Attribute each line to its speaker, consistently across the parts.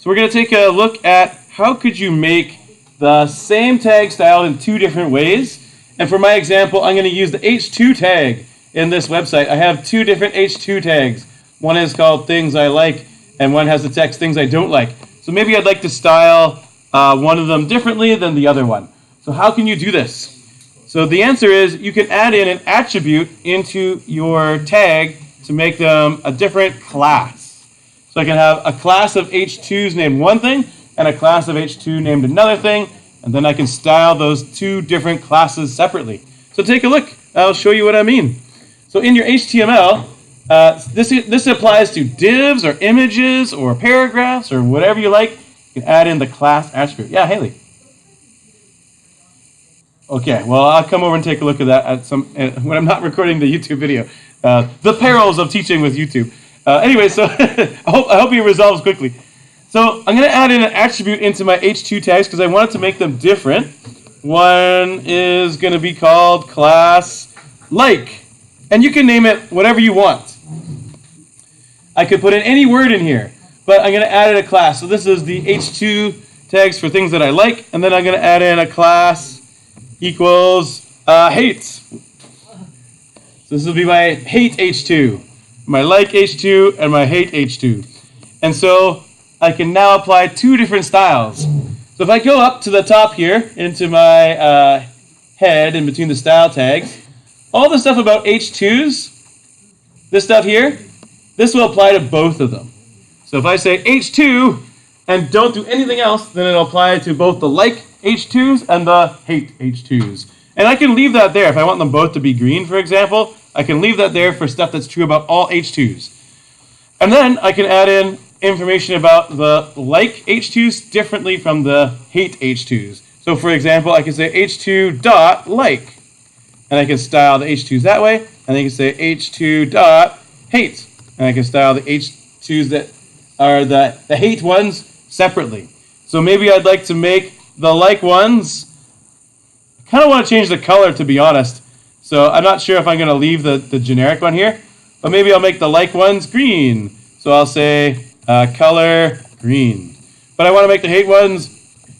Speaker 1: So we're going to take a look at how could you make the same tag styled in two different ways. And for my example, I'm going to use the H2 tag in this website. I have two different H2 tags. One is called things I like, and one has the text things I don't like. So maybe I'd like to style one of them differently than the other one. So how can you do this? So the answer is you can add in an attribute into your tag to make them a different class. So I can have a class of H2s named one thing and a class of H2 named another thing, and then I can style those two different classes separately. So take a look. I'll show you what I mean. So in your HTML, this applies to divs or images or paragraphs or whatever you like. You can add in the class attribute. Yeah, Haley. Okay, well, I'll come over and take a look at that when I'm not recording the YouTube video. The perils of teaching with YouTube. Anyway, so I hope he resolves quickly. So I'm going to add in an attribute into my H2 tags because I wanted to make them different. One is going to be called class like, and you can name it whatever you want. I could put in any word in here, but I'm going to add in a class. So this is the H2 tags for things that I like, and then I'm going to add in a class equals hate. So this will be my hate H2, my like H2, and my hate H2. And so I can now apply two different styles. So if I go up to the top here into my head in between the style tags, all the stuff about H2s, this stuff here, this will apply to both of them. So if I say H2 and don't do anything else, then it'll apply to both the like H2s and the hate H2s. And I can leave that there. If I want them both to be green, for example, I can leave that there for stuff that's true about all H2s. And then I can add in information about the like H2s differently from the hate H2s. So for example, I can say H2 dot like, and I can style the H2s that way, and I can say H2 dot hate, and I can style the H2s that are the hate ones separately. So maybe I'd like to make the like ones, I kind of want to change the color, to be honest. So I'm not sure if I'm going to leave the generic one here, but maybe I'll make the like ones green. So I'll say color green. But I want to make the hate ones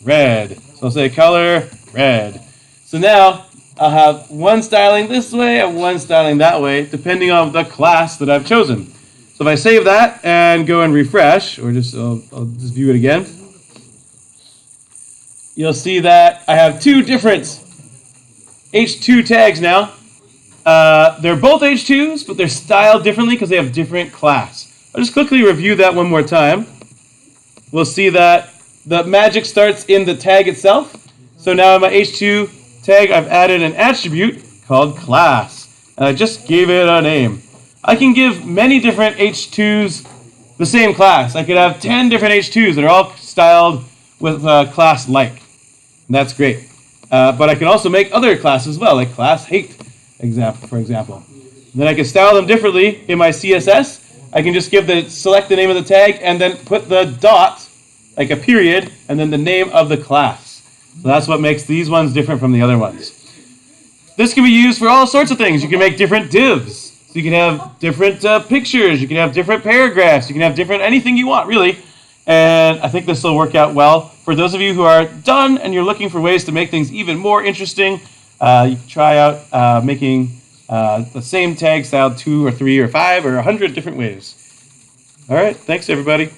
Speaker 1: red. So I'll say color red. So now I'll have one styling this way and one styling that way, depending on the class that I've chosen. So if I save that and go and refresh, or I'll just view it again, you'll see that I have two different H2 tags now. They're both H2s, but they're styled differently because they have different class. I'll just quickly review that one more time. We'll see that the magic starts in the tag itself. So now in my H2 tag, I've added an attribute called class, and I just gave it a name. I can give many different H2s the same class. I could have 10 different H2s that are all styled with class like. And that's great. But I can also make other classes as well, like class hate, for example. Then I can style them differently in my CSS. I can just select the name of the tag and then put the dot, like a period, and then the name of the class. So that's what makes these ones different from the other ones. This can be used for all sorts of things. You can make different divs. So you can have different pictures. You can have different paragraphs. You can have different anything you want, really. And I think this will work out well. For those of you who are done and you're looking for ways to make things even more interesting, you can try out making the same tag styled 2 or 3 or 5 or 100 different ways. All right, thanks everybody.